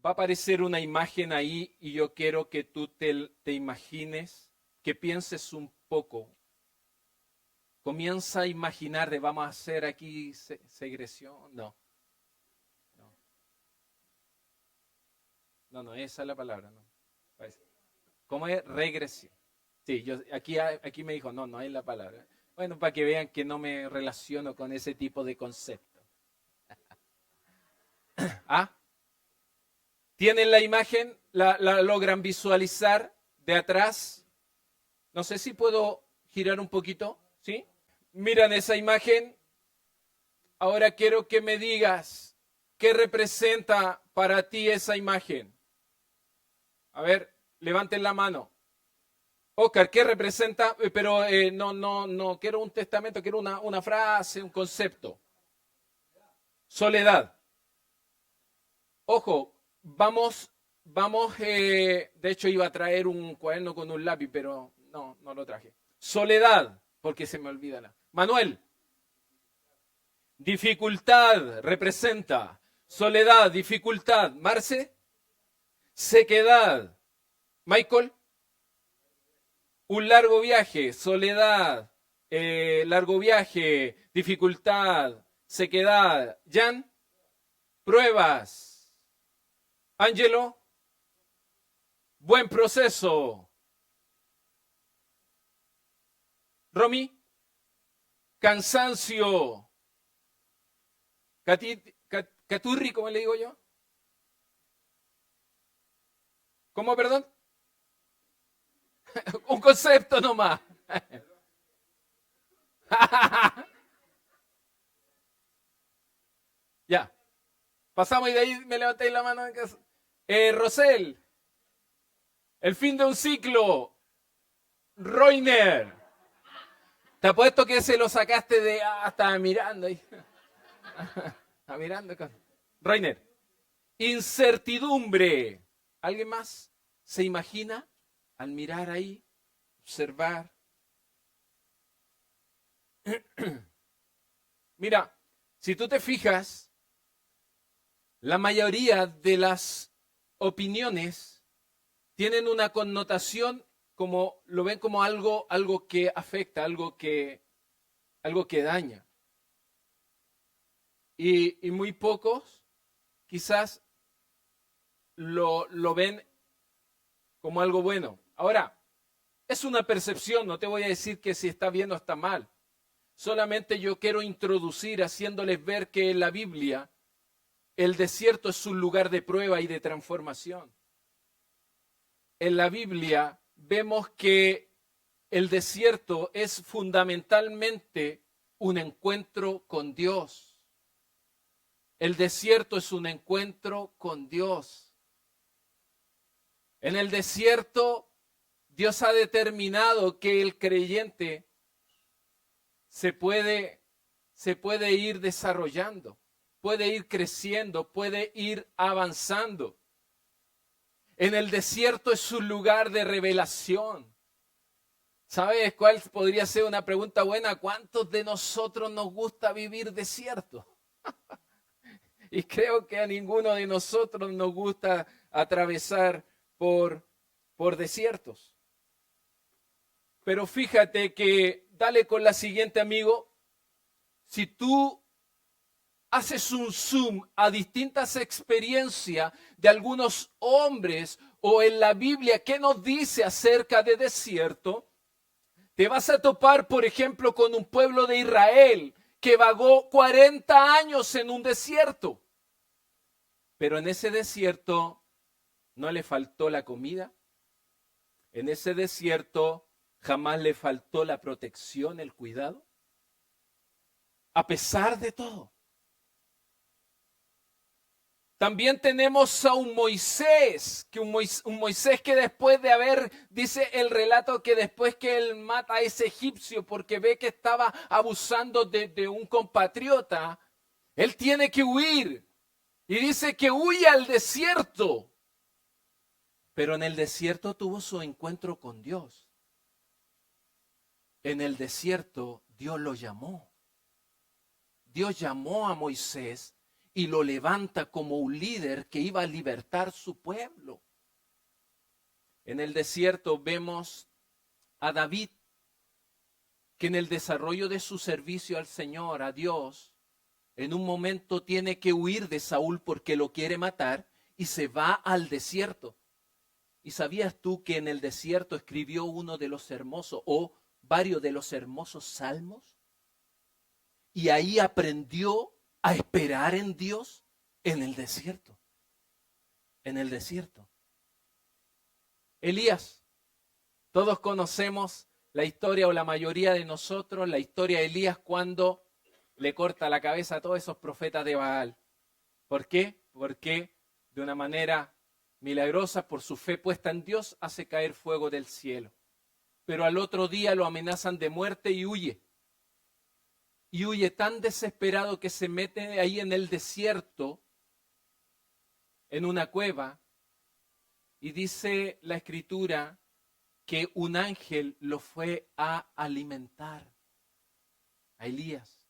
Va a aparecer una imagen ahí y yo quiero que tú te imagines, que pienses un poco. Comienza a imaginar de vamos a hacer aquí segresión. No, no, no, esa es la palabra. No. ¿Cómo es? Regresión. Sí, aquí me dijo, no es la palabra. Bueno, para que vean que no me relaciono con ese tipo de concepto. ¿Ah? ¿Tienen la imagen? ¿La logran visualizar de atrás? No sé si puedo girar un poquito, ¿sí? Miran esa imagen. Ahora quiero que me digas qué representa para ti esa imagen. A ver, levanten la mano. Oscar, ¿qué representa? Pero no quiero un testamento, quiero una frase, un concepto. Soledad. Ojo, vamos, de hecho iba a traer un cuaderno con un lápiz, pero no lo traje. Soledad, porque se me olvida la. Manuel, dificultad representa. Soledad, dificultad. Marce, sequedad. Michael, un largo viaje. Soledad, largo viaje, dificultad, sequedad. Jan, pruebas. Ángelo, buen proceso. Romy, cansancio. Caturri, ¿cómo le digo yo? ¿Cómo, perdón? Un concepto nomás. Ya. Pasamos y de ahí me levantéis la mano. Rosel, el fin de un ciclo. Roiner, te apuesto que se lo sacaste de. Estaba mirando ahí. Estaba mirando. Roiner, incertidumbre. ¿Alguien más se imagina al mirar ahí, observar? Mira, si tú te fijas, la mayoría de las opiniones tienen una connotación como, lo ven como algo que afecta, algo que daña. Y muy pocos quizás lo ven como algo bueno. Ahora, es una percepción, no te voy a decir que si está bien o está mal. Solamente yo quiero introducir haciéndoles ver que en la Biblia el desierto es un lugar de prueba y de transformación. En la Biblia vemos que el desierto es fundamentalmente un encuentro con Dios. El desierto es un encuentro con Dios. En el desierto, Dios ha determinado que el creyente se puede ir desarrollando, puede ir creciendo, puede ir avanzando. En el desierto es un lugar de revelación. ¿Sabes cuál podría ser una pregunta buena? ¿Cuántos de nosotros nos gusta vivir desierto? Y creo que a ninguno de nosotros nos gusta atravesar por desiertos. Pero fíjate que, dale con la siguiente, amigo. Si tú haces un zoom a distintas experiencias de algunos hombres o en la Biblia, ¿qué nos dice acerca de desierto? Te vas a topar, por ejemplo, con un pueblo de Israel que vagó 40 años en un desierto. Pero en ese desierto no le faltó la comida. En ese desierto jamás le faltó la protección, el cuidado. A pesar de todo. También tenemos a un Moisés, un Moisés que después de haber, dice el relato que después que él mata a ese egipcio porque ve que estaba abusando de un compatriota, él tiene que huir y dice que huye al desierto. Pero en el desierto tuvo su encuentro con Dios. En el desierto Dios lo llamó. Dios llamó a Moisés y lo levanta como un líder que iba a libertar su pueblo. En el desierto vemos a David, que en el desarrollo de su servicio al Señor, a Dios, en un momento tiene que huir de Saúl porque lo quiere matar y se va al desierto. ¿Y sabías tú que en el desierto escribió uno de los hermosos o varios de los hermosos salmos? Y ahí aprendió a esperar en Dios en el desierto. En el desierto. Elías, todos conocemos la historia, o la mayoría de nosotros, la historia de Elías cuando le corta la cabeza a todos esos profetas de Baal. ¿Por qué? Porque de una manera milagrosa, por su fe puesta en Dios, hace caer fuego del cielo. Pero al otro día lo amenazan de muerte y huye. Y huye tan desesperado que se mete ahí en el desierto, en una cueva, y dice la Escritura que un ángel lo fue a alimentar, a Elías.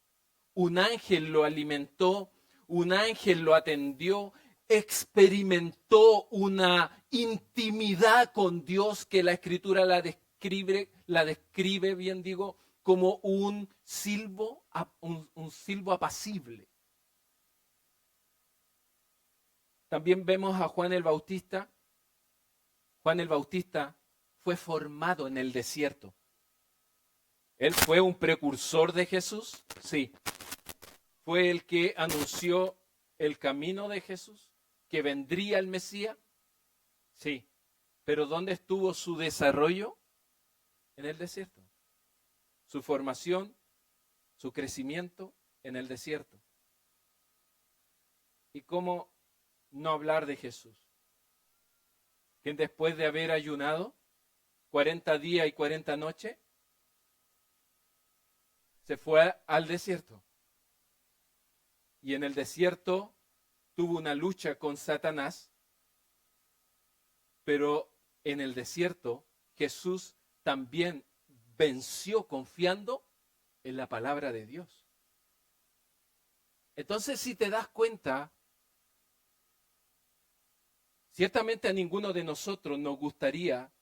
Un ángel lo alimentó, un ángel lo atendió, experimentó una intimidad con Dios que la Escritura la describe, bien digo, como un silbo apacible. También vemos a Juan el Bautista. Juan el Bautista fue formado en el desierto. ¿Él fue un precursor de Jesús? Sí. ¿Fue el que anunció el camino de Jesús? ¿Que vendría el Mesías? Sí. ¿Pero dónde estuvo su desarrollo? En el desierto. Su formación, su crecimiento en el desierto. ¿Y cómo no hablar de Jesús? Que después de haber ayunado 40 días y 40 noches, se fue al desierto. Y en el desierto tuvo una lucha con Satanás, pero en el desierto Jesús también venció confiando en la palabra de Dios. Entonces, si te das cuenta, ciertamente a ninguno de nosotros nos gustaría,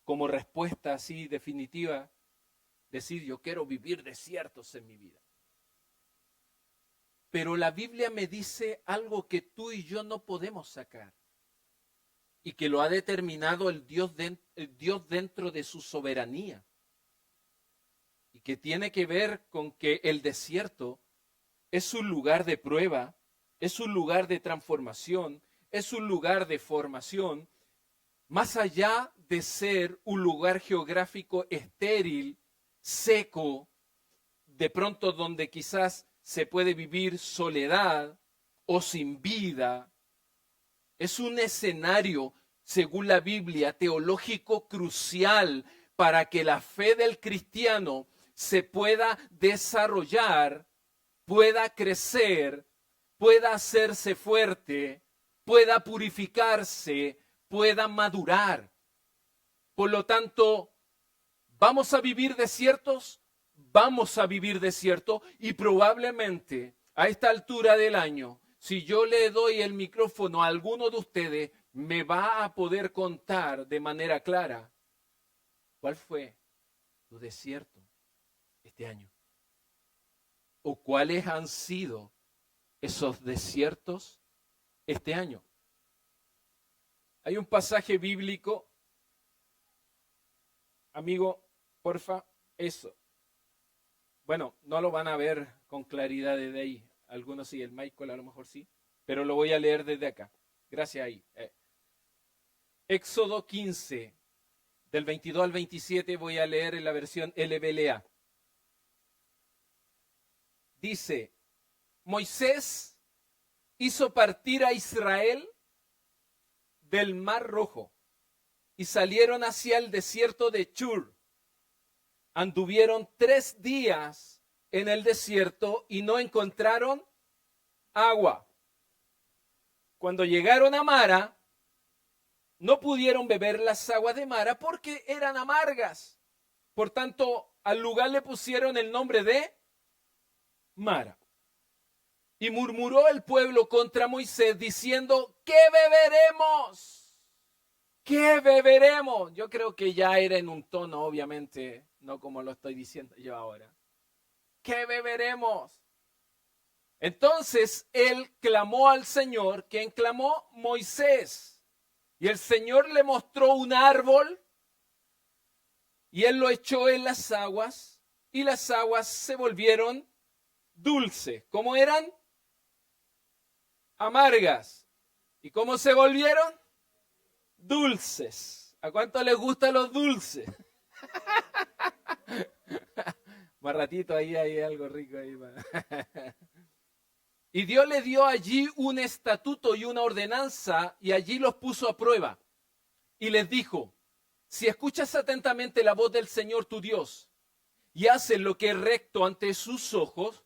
como respuesta así definitiva, decir yo quiero vivir desiertos en mi vida. Pero la Biblia me dice algo que tú y yo no podemos sacar y que lo ha determinado el Dios dentro de su soberanía y que tiene que ver con que el desierto es un lugar de prueba, es un lugar de transformación, es un lugar de formación, más allá de ser un lugar geográfico estéril, seco, de pronto donde quizás se puede vivir soledad o sin vida. Es un escenario, según la Biblia, teológico crucial para que la fe del cristiano se pueda desarrollar, pueda crecer, pueda hacerse fuerte, pueda purificarse, pueda madurar. Por lo tanto, ¿vamos a vivir desiertos? Vamos a vivir desierto y probablemente a esta altura del año, si yo le doy el micrófono a alguno de ustedes, me va a poder contar de manera clara cuál fue tu desierto este año o cuáles han sido esos desiertos este año. Hay un pasaje bíblico, amigo, porfa, eso. Bueno, no lo van a ver con claridad desde ahí. Algunos sí, el Michael a lo mejor sí, pero lo voy a leer desde acá. Gracias ahí. Éxodo 15, del 22 al 27, voy a leer en la versión LBLA. Dice, Moisés hizo partir a Israel del Mar Rojo y salieron hacia el desierto de Chur. Anduvieron 3 días en el desierto y no encontraron agua. Cuando llegaron a Mara, no pudieron beber las aguas de Mara porque eran amargas. Por tanto, al lugar le pusieron el nombre de Mara. Y murmuró el pueblo contra Moisés diciendo, ¿qué beberemos? ¿Qué beberemos? Yo creo que ya era en un tono, obviamente, no como lo estoy diciendo yo ahora. ¿Qué beberemos? Entonces él clamó al Señor. ¿Quién clamó? Moisés. Y el Señor le mostró un árbol y él lo echó en las aguas y las aguas se volvieron dulces. ¿Cómo eran? Amargas. ¿Y cómo se volvieron? Dulces. ¿A cuánto les gustan los dulces? Más ratito ahí hay algo rico ahí. Y Dios le dio allí un estatuto y una ordenanza y allí los puso a prueba. Y les dijo, si escuchas atentamente la voz del Señor tu Dios y haces lo que es recto ante sus ojos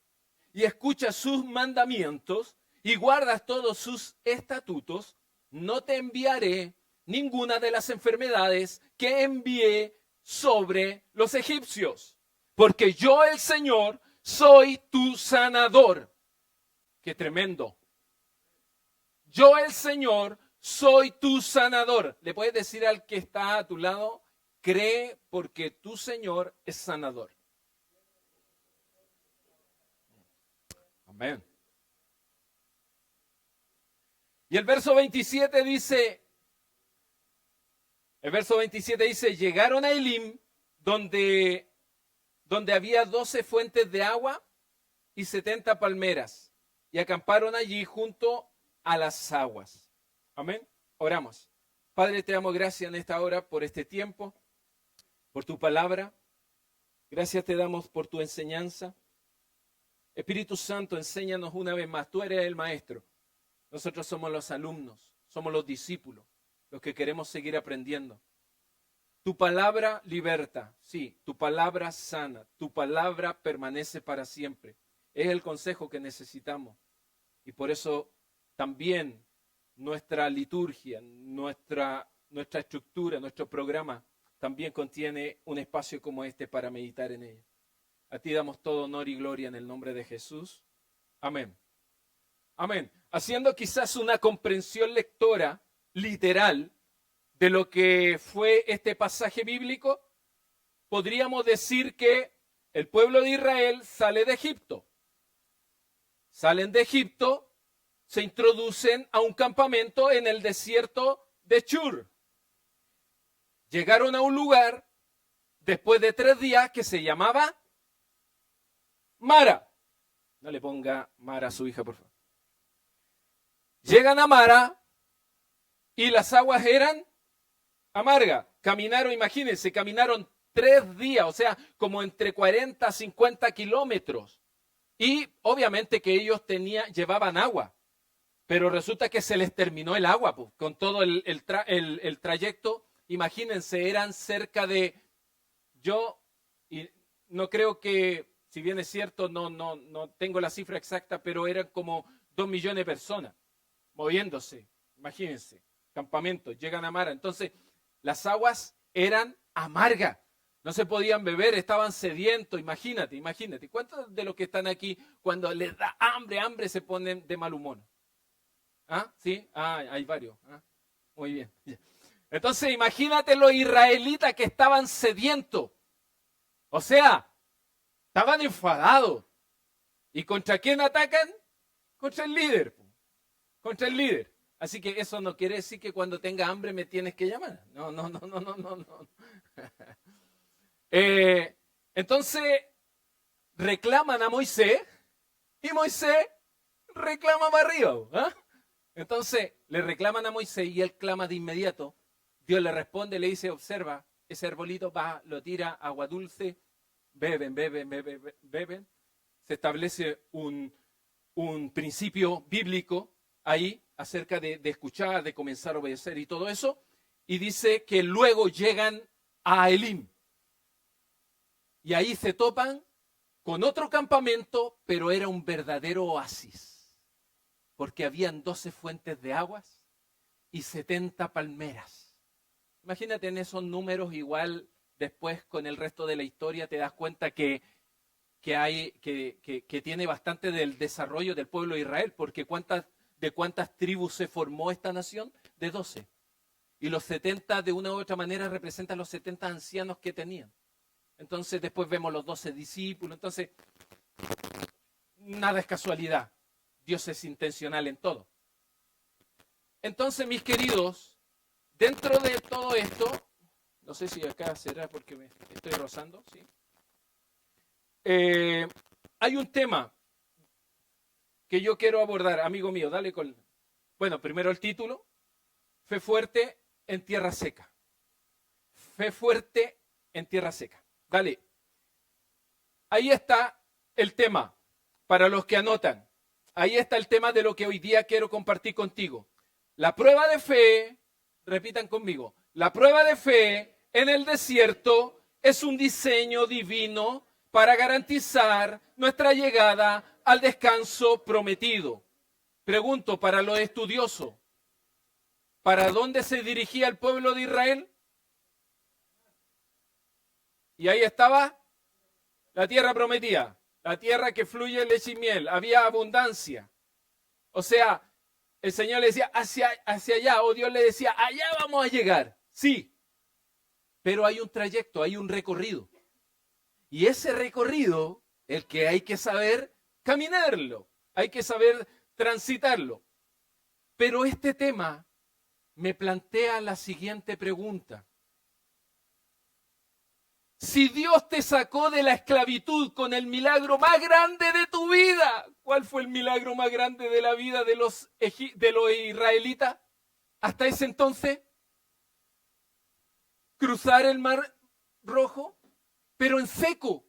y escuchas sus mandamientos y guardas todos sus estatutos, no te enviaré ninguna de las enfermedades que envié sobre los egipcios, porque yo el Señor soy tu sanador. ¡Qué tremendo! Yo el Señor soy tu sanador. Le puedes decir al que está a tu lado, cree porque tu Señor es sanador. Amén. Y el verso 27 dice, llegaron a Elim, donde había 12 fuentes de agua y 70 palmeras, y acamparon allí junto a las aguas. Amén. Oramos. Padre, te damos gracias en esta hora por este tiempo, por tu palabra. Gracias te damos por tu enseñanza. Espíritu Santo, enséñanos una vez más. Tú eres el maestro. Nosotros somos los alumnos, somos los discípulos, los que queremos seguir aprendiendo. Tu palabra liberta, sí, tu palabra sana, tu palabra permanece para siempre. Es el consejo que necesitamos. Y por eso también nuestra liturgia, nuestra estructura, nuestro programa también contiene un espacio como este para meditar en ella. A ti damos todo honor y gloria en el nombre de Jesús. Amén. Amén. Haciendo quizás una comprensión lectora literal de lo que fue este pasaje bíblico, podríamos decir que el pueblo de Israel sale de Egipto. Salen de Egipto, se introducen a un campamento en el desierto de Shur. Llegaron a un lugar después de 3 días que se llamaba Mara. No le ponga Mara a su hija, por favor. Llegan a Mara y las aguas eran amargas. Caminaron, imagínense, caminaron 3 días, o sea, como entre 40 a 50 kilómetros. Y obviamente que ellos llevaban agua, pero resulta que se les terminó el agua, pues, con todo el trayecto. Imagínense, eran cerca de, y no creo que, si bien es cierto, no tengo la cifra exacta, pero eran como 2 millones de personas moviéndose. Imagínense, campamentos, llegan a Mara. Entonces, las aguas eran amargas. No se podían beber, estaban sedientos, imagínate. ¿Cuántos de los que están aquí, cuando les da hambre, se ponen de mal humor? ¿Ah? ¿Sí? Ah, hay varios. ¿Ah? Muy bien. Entonces, imagínate los israelitas que estaban sedientos. O sea, estaban enfadados. ¿Y contra quién atacan? Contra el líder. Contra el líder. Así que eso no quiere decir que cuando tenga hambre me tienes que llamar. No. Entonces reclaman a Moisés y Moisés reclama para arriba. ¿Eh? Entonces le reclaman a Moisés y él clama de inmediato. Dios le responde, le dice, observa, ese arbolito va, lo tira, agua dulce, beben. Se establece un principio bíblico ahí acerca de escuchar, de comenzar a obedecer y todo eso. Y dice que luego llegan a Elim. Y ahí se topan con otro campamento, pero era un verdadero oasis, porque habían 12 fuentes de aguas y 70 palmeras. Imagínate en esos números, igual después con el resto de la historia te das cuenta que que tiene bastante del desarrollo del pueblo de Israel, porque ¿de cuántas tribus se formó esta nación? De 12. Y los 70 de una u otra manera representan los 70 ancianos que tenían. Entonces después vemos los 12 discípulos. Entonces, nada es casualidad. Dios es intencional en todo. Entonces, mis queridos, dentro de todo esto, no sé si acá será porque me estoy rozando, ¿sí? Hay un tema que yo quiero abordar, amigo mío, dale con... Bueno, primero el título, Fe fuerte en tierra seca. Fe fuerte en tierra seca. Dale. Ahí está el tema, para los que anotan. Ahí está el tema de lo que hoy día quiero compartir contigo. La prueba de fe, repitan conmigo, la prueba de fe en el desierto es un diseño divino para garantizar nuestra llegada al descanso prometido. Pregunto para los estudiosos, ¿para dónde se dirigía el pueblo de Israel? Y ahí estaba la tierra prometida, la tierra que fluye leche y miel, había abundancia. O sea, el Señor le decía hacia allá, o Dios le decía, allá vamos a llegar. Sí, pero hay un trayecto, hay un recorrido. Y ese recorrido, el que hay que saber caminarlo, hay que saber transitarlo. Pero este tema me plantea la siguiente pregunta. Si Dios te sacó de la esclavitud con el milagro más grande de tu vida, ¿cuál fue el milagro más grande de la vida de los israelitas hasta ese entonces? Cruzar el mar rojo, pero en seco.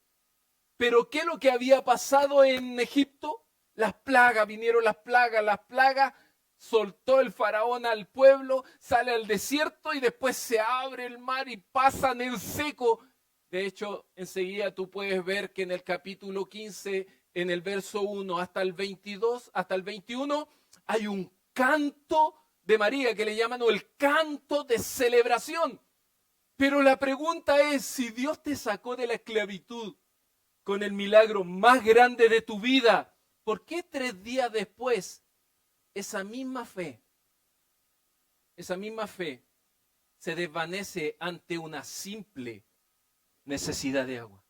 ¿Pero qué es lo que había pasado en Egipto? Las plagas, vinieron las plagas, soltó el faraón al pueblo, sale al desierto y después se abre el mar y pasan en seco. De hecho, enseguida tú puedes ver que en el capítulo 15, en el verso 1 hasta el 22, hasta el 21, hay un canto de María que le llaman el canto de celebración. Pero la pregunta es, si Dios te sacó de la esclavitud con el milagro más grande de tu vida, ¿por qué 3 días después esa misma fe se desvanece ante una simple necesidad de agua?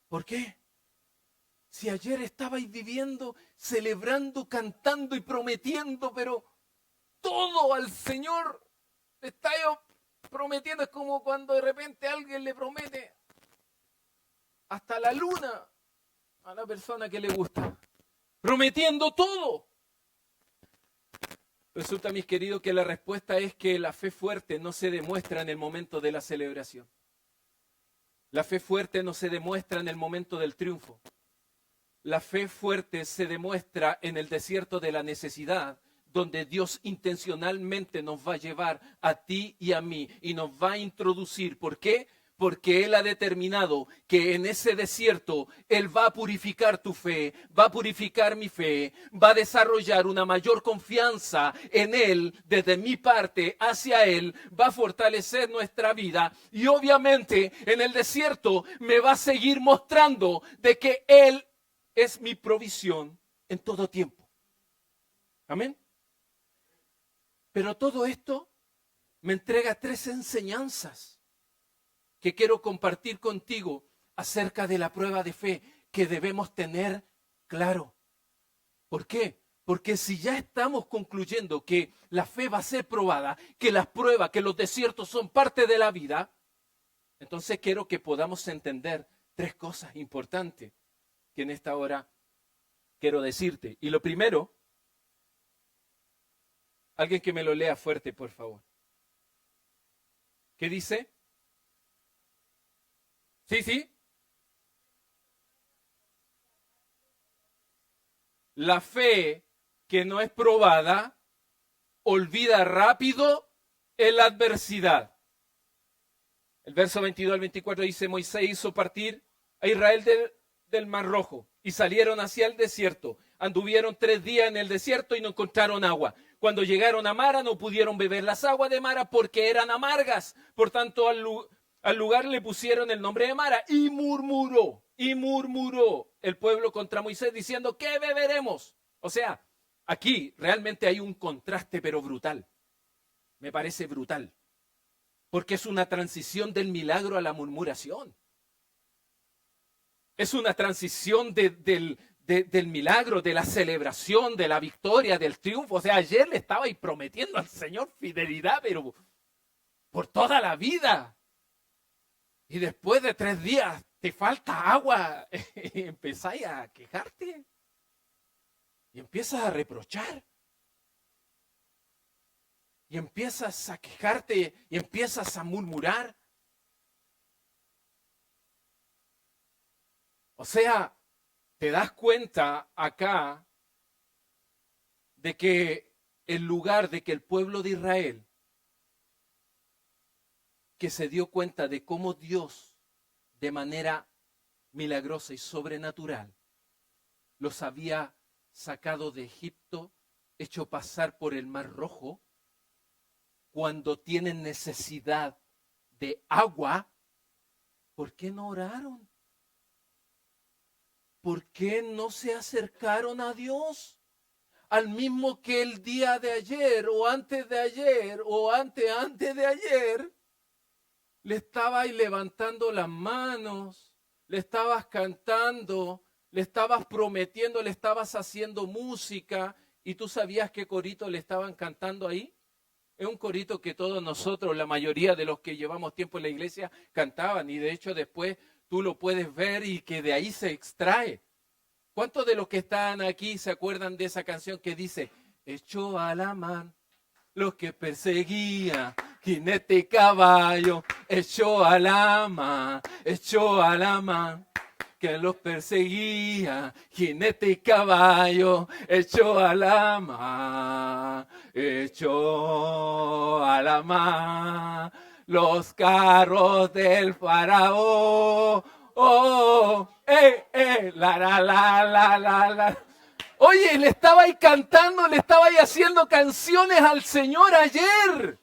¿Por qué? Si ayer estabais viviendo, celebrando, cantando y prometiendo, pero todo al Señor le estáis prometiendo. Es como cuando de repente alguien le promete hasta la luna a la persona que le gusta, prometiendo todo. Resulta, mis queridos, que la respuesta es que la fe fuerte no se demuestra en el momento de la celebración. La fe fuerte no se demuestra en el momento del triunfo. La fe fuerte se demuestra en el desierto de la necesidad, donde Dios intencionalmente nos va a llevar a ti y a mí y nos va a introducir. ¿Por qué? Porque Él ha determinado que en ese desierto Él va a purificar tu fe, va a purificar mi fe, va a desarrollar una mayor confianza en Él desde mi parte hacia Él, va a fortalecer nuestra vida y obviamente en el desierto me va a seguir mostrando de que Él es mi provisión en todo tiempo. Amén. Pero todo esto me entrega 3 enseñanzas que quiero compartir contigo acerca de la prueba de fe que debemos tener claro. ¿Por qué? Porque si ya estamos concluyendo que la fe va a ser probada, que las pruebas, que los desiertos son parte de la vida, entonces quiero que podamos entender 3 cosas importantes que en esta hora quiero decirte. Y lo primero, alguien que me lo lea fuerte, por favor. ¿Qué dice? Sí. La fe que no es probada olvida rápido en la adversidad. El verso 22 al 24 dice, Moisés hizo partir a Israel del Mar Rojo y salieron hacia el desierto. Anduvieron 3 días en el desierto y no encontraron agua. Cuando llegaron a Mara no pudieron beber las aguas de Mara porque eran amargas. Por tanto, al lugar le pusieron el nombre de Mara y murmuró. Y murmuró el pueblo contra Moisés diciendo, ¿qué beberemos? O sea, aquí realmente hay un contraste pero brutal. Me parece brutal. Porque es una transición del milagro a la murmuración. Es una transición del milagro, de la celebración, de la victoria, del triunfo. O sea, ayer le estaba ahí prometiendo al Señor fidelidad, pero por toda la vida. Y después de 3 días te falta agua y empezáis a quejarte. Y empiezas a reprochar. Y empiezas a quejarte y empiezas a murmurar. O sea, te das cuenta acá de que en lugar de que el pueblo de Israel, que se dio cuenta de cómo Dios, de manera milagrosa y sobrenatural, los había sacado de Egipto, hecho pasar por el Mar Rojo, cuando tienen necesidad de agua, ¿por qué no oraron? ¿Por qué no se acercaron a Dios? Al mismo que el día de ayer, o antes de ayer, o antes de ayer, le estabas levantando las manos, le estabas cantando, le estabas prometiendo, le estabas haciendo música, y tú sabías qué corito le estaban cantando ahí. Es un corito que todos nosotros, la mayoría de los que llevamos tiempo en la iglesia, cantaban, y de hecho después tú lo puedes ver y que de ahí se extrae. ¿Cuántos de los que están aquí se acuerdan de esa canción que dice, echó a la mar los que perseguía, jinete y caballo, echó a la mar, que los perseguía, jinete y caballo, echó a la mar, los carros del faraón, la. Oye, le estaba ahí cantando, le estaba ahí haciendo canciones al Señor ayer.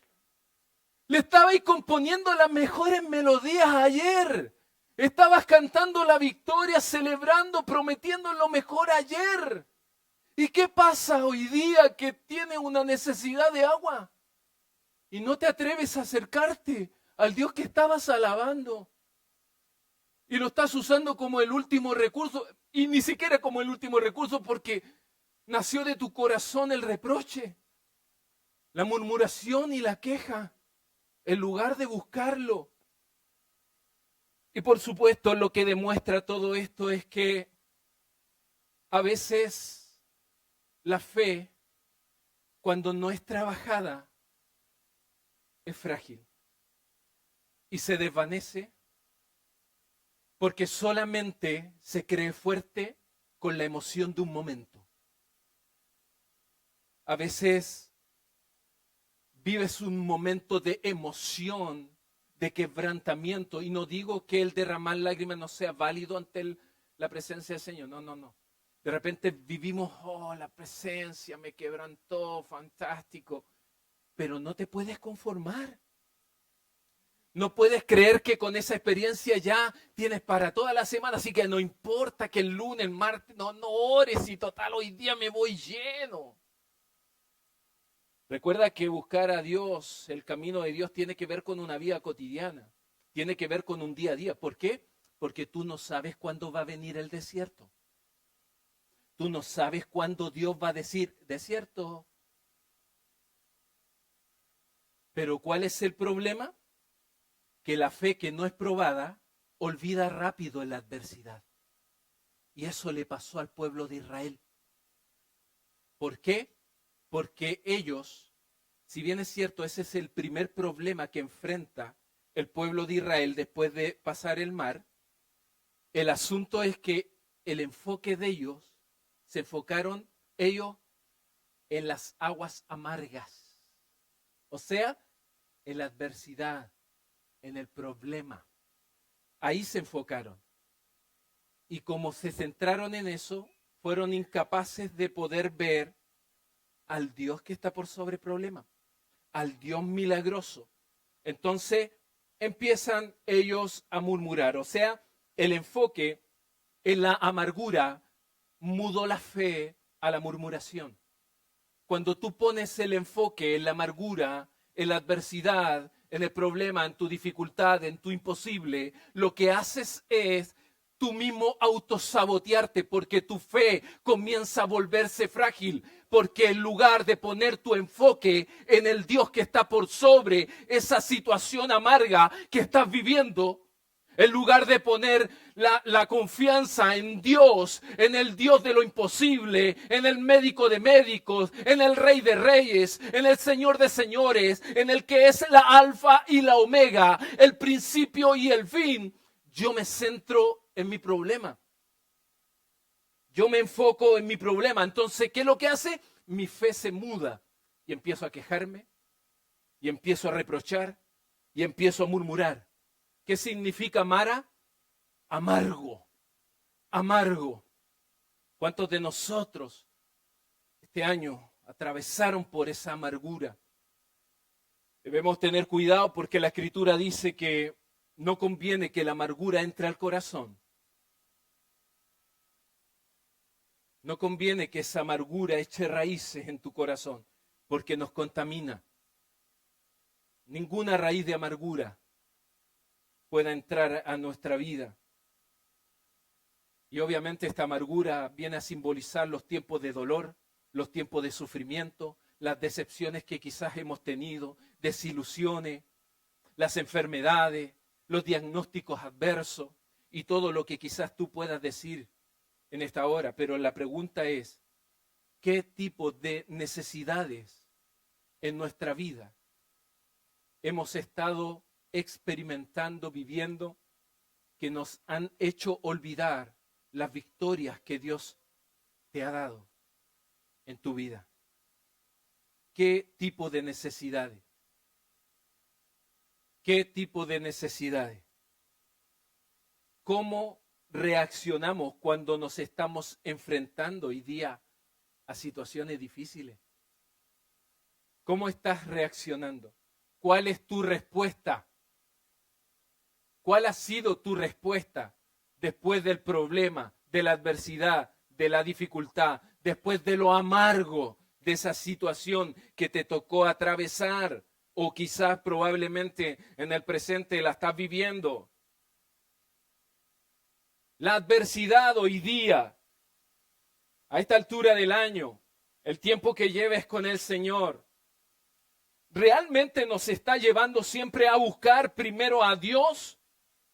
Le estaba ahí componiendo las mejores melodías ayer. Estabas cantando la victoria, celebrando, prometiendo lo mejor ayer. ¿Y qué pasa hoy día que tienes una necesidad de agua? Y no te atreves a acercarte al Dios que estabas alabando. Y lo estás usando como el último recurso. Y ni siquiera como el último recurso porque nació de tu corazón el reproche, la murmuración y la queja, en lugar de buscarlo. Y por supuesto lo que demuestra todo esto es que a veces la fe, cuando no es trabajada, es frágil y se desvanece porque solamente se cree fuerte con la emoción de un momento. A veces vives un momento de emoción, de quebrantamiento, y no digo que el derramar lágrimas no sea válido ante la presencia del Señor, no. De repente vivimos, la presencia me quebrantó, fantástico, pero no te puedes conformar. No puedes creer que con esa experiencia ya tienes para toda la semana, así que no importa que el lunes, el martes, no ores y total, hoy día me voy lleno. Recuerda que buscar a Dios, el camino de Dios, tiene que ver con una vida cotidiana, tiene que ver con un día a día. ¿Por qué? Porque tú no sabes cuándo va a venir el desierto. Tú no sabes cuándo Dios va a decir, desierto. Pero ¿cuál es el problema? Que la fe que no es probada olvida rápido en la adversidad. Y eso le pasó al pueblo de Israel. ¿Por qué? Porque ellos, si bien es cierto, ese es el primer problema que enfrenta el pueblo de Israel después de pasar el mar, el asunto es que el enfoque de ellos, se enfocaron ellos en las aguas amargas. O sea, en la adversidad, en el problema. Ahí se enfocaron. Y como se centraron en eso, fueron incapaces de poder ver al Dios que está por sobre el problema, al Dios milagroso. Entonces empiezan ellos a murmurar. O sea, el enfoque en la amargura mudó la fe a la murmuración. Cuando tú pones el enfoque en la amargura, en la adversidad, en el problema, en tu dificultad, en tu imposible, lo que haces es tú mismo autosabotearte, porque tu fe comienza a volverse frágil, porque en lugar de poner tu enfoque en el Dios que está por sobre esa situación amarga que estás viviendo, en lugar de poner la confianza en Dios, en el Dios de lo imposible, en el médico de médicos, en el Rey de reyes, en el Señor de señores, en el que es la alfa y la omega, el principio y el fin, yo me centro en mi problema. Yo me enfoco en mi problema. Entonces, ¿qué es lo que hace? Mi fe se muda y empiezo a quejarme, y empiezo a reprochar, y empiezo a murmurar. ¿Qué significa Mara? Amargo, amargo. ¿Cuántos de nosotros este año atravesaron por esa amargura? Debemos tener cuidado porque la Escritura dice que no conviene que la amargura entre al corazón. No conviene que esa amargura eche raíces en tu corazón porque nos contamina. Ninguna raíz de amargura pueda entrar a nuestra vida. Y obviamente esta amargura viene a simbolizar los tiempos de dolor, los tiempos de sufrimiento, las decepciones que quizás hemos tenido, desilusiones, las enfermedades, los diagnósticos adversos y todo lo que quizás tú puedas decir en esta hora. Pero la pregunta es, ¿qué tipo de necesidades en nuestra vida hemos estado experimentando, viviendo, que nos han hecho olvidar las victorias que Dios te ha dado en tu vida? ¿Qué tipo de necesidades? ¿Qué tipo de necesidades? ¿Cómo reaccionamos cuando nos estamos enfrentando hoy día a situaciones difíciles? ¿Cómo estás reaccionando? ¿Cuál es tu respuesta? ¿Cuál ha sido tu respuesta después del problema, de la adversidad, de la dificultad, después de lo amargo de esa situación que te tocó atravesar o quizás probablemente en el presente la estás viviendo? La adversidad hoy día, a esta altura del año, el tiempo que lleves con el Señor, ¿realmente nos está llevando siempre a buscar primero a Dios?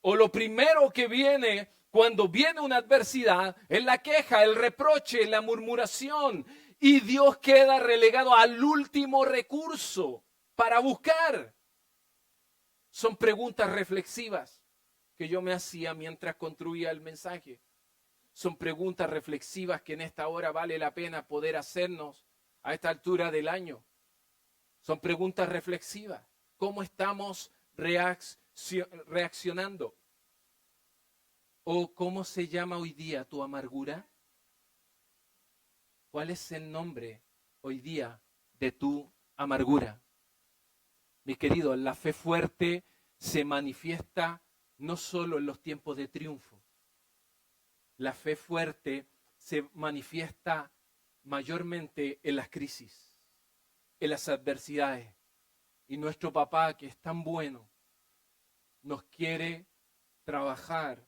¿O lo primero que viene cuando viene una adversidad es la queja, el reproche, la murmuración? Y Dios queda relegado al último recurso para buscar. Son preguntas reflexivas que yo me hacía mientras construía el mensaje. Son preguntas reflexivas que en esta hora vale la pena poder hacernos a esta altura del año. Son preguntas reflexivas. ¿Cómo estamos reaccionando? ¿O cómo se llama hoy día tu amargura? ¿Cuál es el nombre hoy día de tu amargura? Mi querido, la fe fuerte se manifiesta no solo en los tiempos de triunfo. La fe fuerte se manifiesta mayormente en las crisis, en las adversidades. Y nuestro papá, que es tan bueno, nos quiere trabajar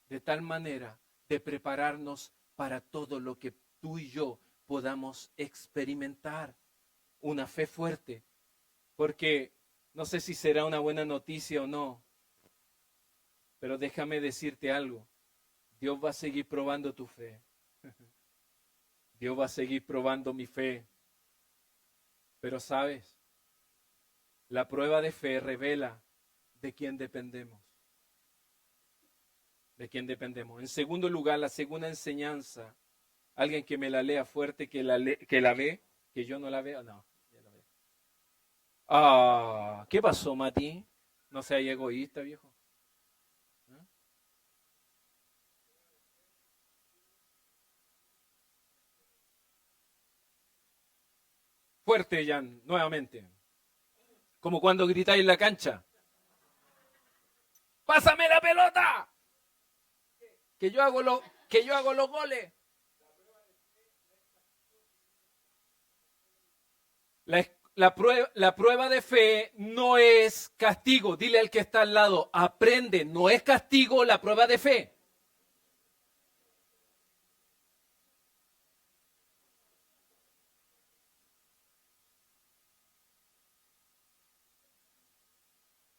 de tal manera de prepararnos para todo lo que tú y yo podamos experimentar. Una fe fuerte, porque no sé si será una buena noticia o no, pero déjame decirte algo. Dios va a seguir probando tu fe. Dios va a seguir probando mi fe. Pero sabes, la prueba de fe revela de quién dependemos. De quién dependemos. En segundo lugar, la segunda enseñanza, alguien que me la lea fuerte, que la ve, que yo no la veo, no. Ya la veo. ¿Qué pasó, Mati? No seas egoísta, viejo. ¿Ah? Fuerte, Jan, nuevamente. Como cuando gritáis en la cancha. ¡Pásame la pelota! que yo hago los goles. La prueba de fe no es castigo. Dile al que está al lado, aprende, no es castigo la prueba de fe.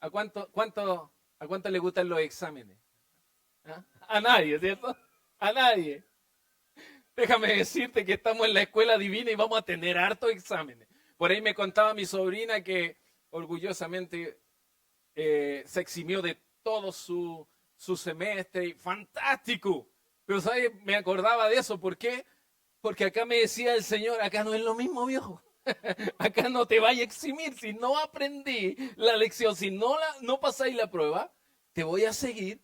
¿A cuánto le gustan los exámenes? ¿Ah? A nadie, ¿cierto? A nadie. Déjame decirte que estamos en la escuela divina y vamos a tener hartos exámenes. Por ahí me contaba mi sobrina que orgullosamente se eximió de todo su semestre. Y fantástico. Pero ¿sabes? Me acordaba de eso. ¿Por qué? Porque acá me decía el Señor, acá no es lo mismo, viejo. Acá no te vaya a eximir. Si no aprendí la lección, si no pasáis la prueba, te voy a seguir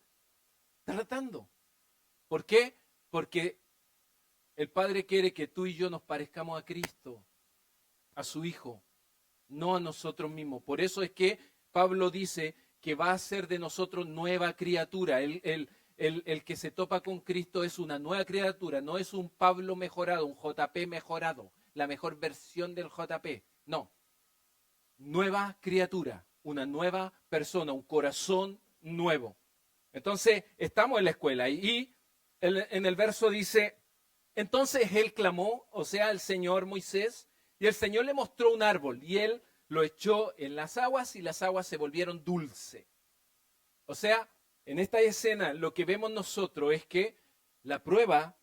tratando. ¿Por qué? Porque el Padre quiere que tú y yo nos parezcamos a Cristo, a su Hijo, no a nosotros mismos. Por eso es que Pablo dice que va a ser de nosotros nueva criatura. El que se topa con Cristo es una nueva criatura, no es un Pablo mejorado, un JP mejorado, la mejor versión del JP. No, nueva criatura, una nueva persona, un corazón nuevo. Entonces, estamos en la escuela y en el verso dice, entonces él clamó, o sea, el Señor Moisés, y el Señor le mostró un árbol y él lo echó en las aguas y las aguas se volvieron dulces. O sea, en esta escena lo que vemos nosotros es que la prueba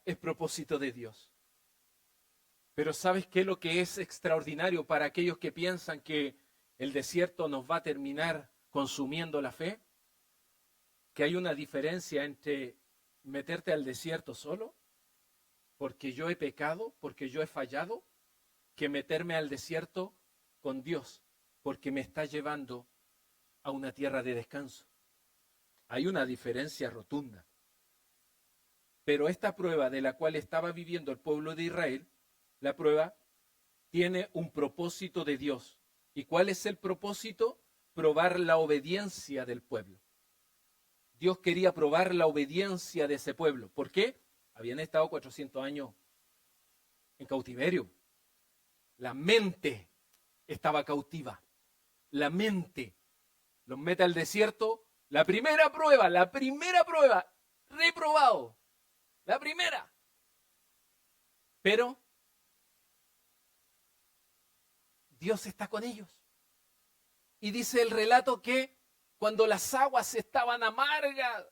es propósito de Dios. Pero ¿sabes qué es lo que es extraordinario para aquellos que piensan que el desierto nos va a terminar consumiendo la fe? Que hay una diferencia entre meterte al desierto solo, porque yo he pecado, porque yo he fallado, que meterme al desierto con Dios, porque me está llevando a una tierra de descanso. Hay una diferencia rotunda. Pero esta prueba de la cual estaba viviendo el pueblo de Israel, la prueba tiene un propósito de Dios. ¿Y cuál es el propósito? Probar la obediencia del pueblo. Dios quería probar la obediencia de ese pueblo. ¿Por qué? Habían estado 400 años en cautiverio. La mente estaba cautiva. La mente los mete al desierto. La primera prueba, reprobado. La primera. Pero Dios está con ellos. Y dice el relato que cuando las aguas estaban amargas,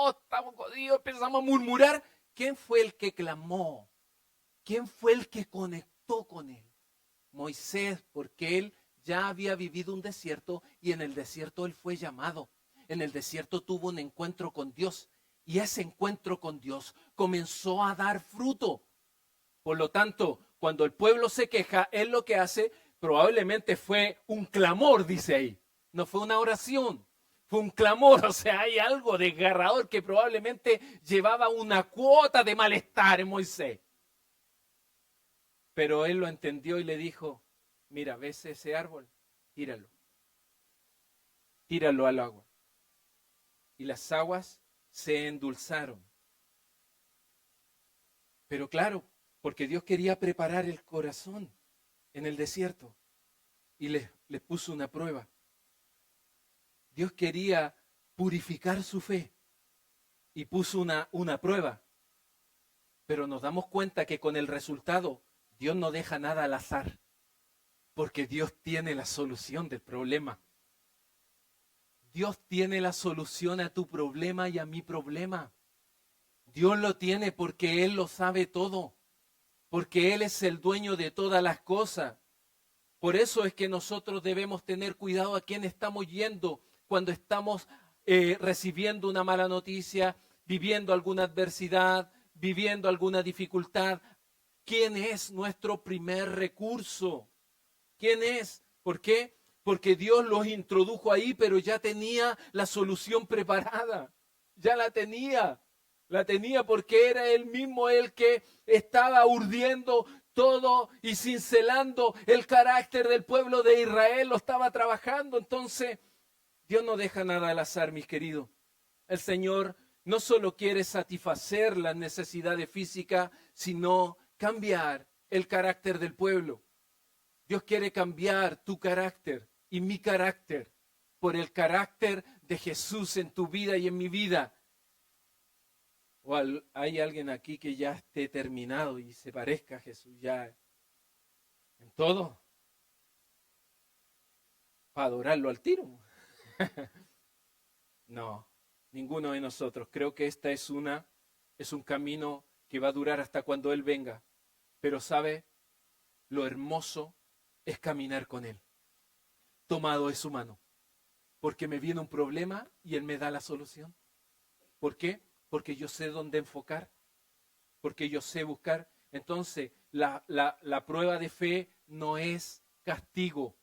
estamos jodidos, empezamos a murmurar. ¿Quién fue el que clamó? ¿Quién fue el que conectó con él? Moisés, porque él ya había vivido un desierto y en el desierto él fue llamado. En el desierto tuvo un encuentro con Dios y ese encuentro con Dios comenzó a dar fruto. Por lo tanto, cuando el pueblo se queja, él lo que hace probablemente fue un clamor, dice ahí. No fue una oración, fue un clamor. O sea, hay algo desgarrador que probablemente llevaba una cuota de malestar en Moisés. Pero él lo entendió y le dijo, mira, ¿ves ese árbol? Tíralo. Tíralo al agua. Y las aguas se endulzaron. Pero claro, porque Dios quería preparar el corazón en el desierto y les puso una prueba. Dios quería purificar su fe y puso una prueba. Pero nos damos cuenta que con el resultado Dios no deja nada al azar, porque Dios tiene la solución del problema. Dios tiene la solución a tu problema y a mi problema. Dios lo tiene porque Él lo sabe todo, porque Él es el dueño de todas las cosas. Por eso es que nosotros debemos tener cuidado a quién estamos yendo cuando estamos recibiendo una mala noticia, viviendo alguna adversidad, viviendo alguna dificultad. ¿Quién es nuestro primer recurso? ¿Quién es? ¿Por qué? Porque Dios los introdujo ahí, pero ya tenía la solución preparada. Ya la tenía. La tenía porque era Él mismo el que estaba urdiendo todo y cincelando el carácter del pueblo de Israel. Lo estaba trabajando. Entonces, Dios no deja nada al azar, mis queridos. El Señor no solo quiere satisfacer las necesidades físicas, sino cambiar el carácter del pueblo. Dios quiere cambiar tu carácter y mi carácter por el carácter de Jesús en tu vida y en mi vida. ¿O hay alguien aquí que ya esté terminado y se parezca a Jesús ya en todo? Para adorarlo al tiro. No, ninguno de nosotros. Creo que esta es un camino que va a durar hasta cuando Él venga. Pero ¿sabe? Lo hermoso es caminar con Él, tomado de su mano. Porque me viene un problema y Él me da la solución. ¿Por qué? Porque yo sé dónde enfocar, porque yo sé buscar. Entonces, la prueba de fe no es castigo,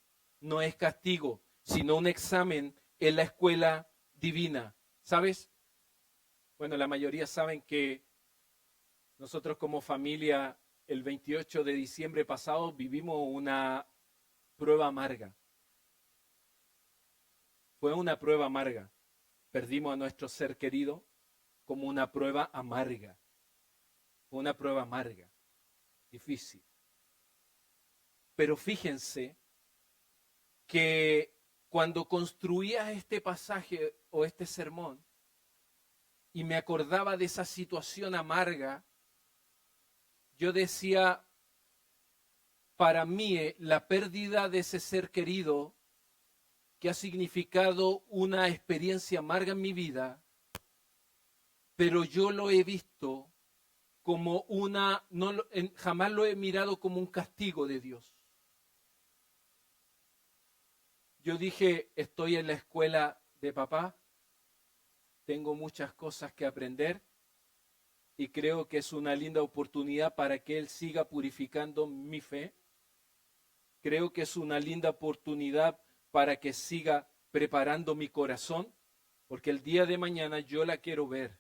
sino un examen en la escuela divina. ¿Sabes? Bueno, la mayoría saben que nosotros como familia, el 28 de diciembre pasado, vivimos una prueba amarga. Fue una prueba amarga. Perdimos a nuestro ser querido como una prueba amarga. Fue una prueba amarga, difícil. Pero fíjense que cuando construía este pasaje o este sermón y me acordaba de esa situación amarga, yo decía, para mí la pérdida de ese ser querido que ha significado una experiencia amarga en mi vida, pero yo lo he visto como jamás lo he mirado como un castigo de Dios. Yo dije, estoy en la escuela de papá, tengo muchas cosas que aprender y creo que es una linda oportunidad para que Él siga purificando mi fe. Creo que es una linda oportunidad para que siga preparando mi corazón, porque el día de mañana yo la quiero ver.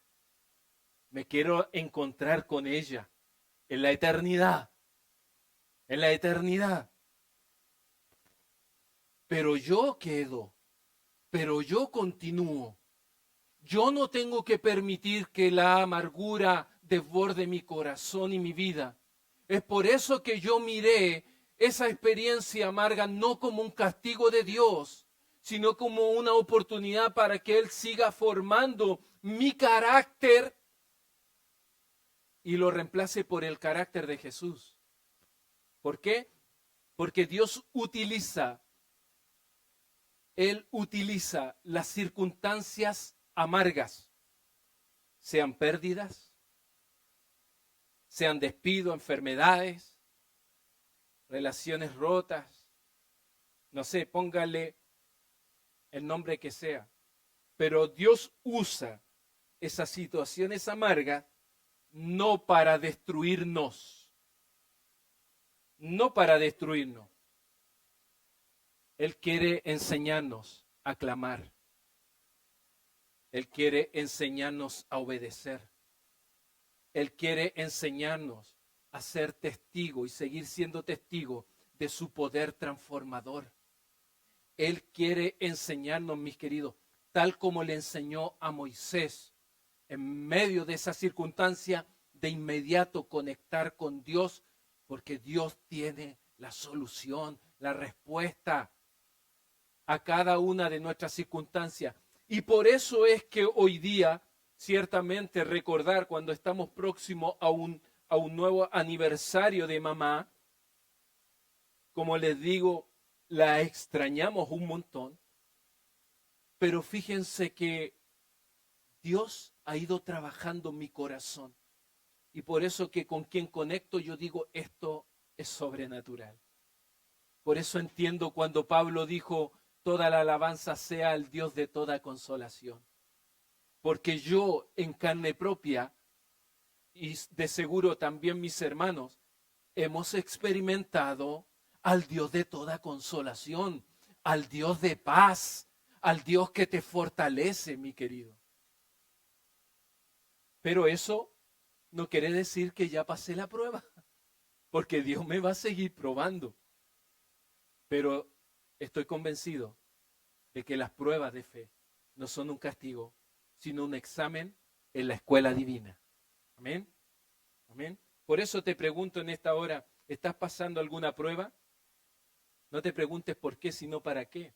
Me quiero encontrar con ella en la eternidad. En la eternidad. Pero yo quedo, pero yo continúo. Yo no tengo que permitir que la amargura desborde mi corazón y mi vida. Es por eso que yo miré esa experiencia amarga no como un castigo de Dios, sino como una oportunidad para que Él siga formando mi carácter y lo reemplace por el carácter de Jesús. ¿Por qué? Porque Él utiliza las circunstancias amargas, sean pérdidas, sean despidos, enfermedades, relaciones rotas, no sé, póngale el nombre que sea, pero Dios usa esas situaciones amargas no para destruirnos, no para destruirnos. Él quiere enseñarnos a clamar. Él quiere enseñarnos a obedecer. Él quiere enseñarnos a ser testigo y seguir siendo testigo de su poder transformador. Él quiere enseñarnos, mis queridos, tal como le enseñó a Moisés, en medio de esa circunstancia, de inmediato conectar con Dios, porque Dios tiene la solución, la respuesta a cada una de nuestras circunstancias. Y por eso es que hoy día, ciertamente, recordar cuando estamos próximos a un nuevo aniversario de mamá, como les digo, la extrañamos un montón, pero fíjense que Dios ha ido trabajando en mi corazón. Y por eso que con quien conecto yo digo, esto es sobrenatural. Por eso entiendo cuando Pablo dijo, toda la alabanza sea al Dios de toda consolación. Porque yo en carne propia, y de seguro también mis hermanos, hemos experimentado al Dios de toda consolación, al Dios de paz, al Dios que te fortalece, mi querido. Pero eso no quiere decir que ya pasé la prueba, porque Dios me va a seguir probando. Pero estoy convencido de que las pruebas de fe no son un castigo, sino un examen en la escuela divina. Amén. Amén. Por eso te pregunto en esta hora, ¿estás pasando alguna prueba? No te preguntes por qué, sino para qué.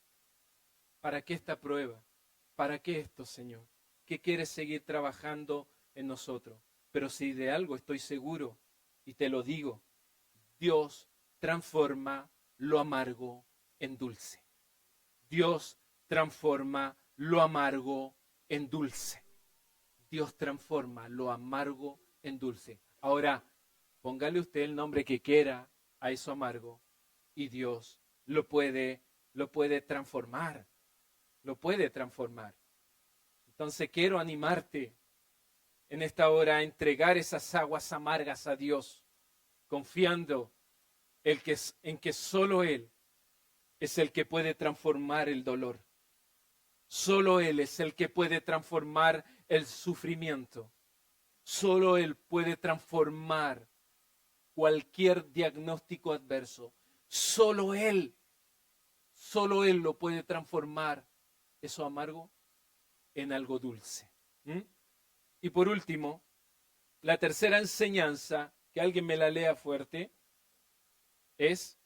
¿Para qué esta prueba? ¿Para qué esto, Señor? ¿Qué quieres seguir trabajando en nosotros? Pero si de algo estoy seguro, y te lo digo, Dios transforma lo amargo en dulce. Dios transforma lo amargo en dulce. Dios transforma lo amargo en dulce. Ahora, póngale usted el nombre que quiera a eso amargo y Dios lo puede transformar. Lo puede transformar. Entonces quiero animarte en esta hora a entregar esas aguas amargas a Dios, confiando en que solo Él es el que puede transformar el dolor. Solo Él es el que puede transformar el sufrimiento. Solo Él puede transformar cualquier diagnóstico adverso. Solo Él lo puede transformar eso amargo en algo dulce. Y por último, la tercera enseñanza, que alguien me la lea fuerte, es,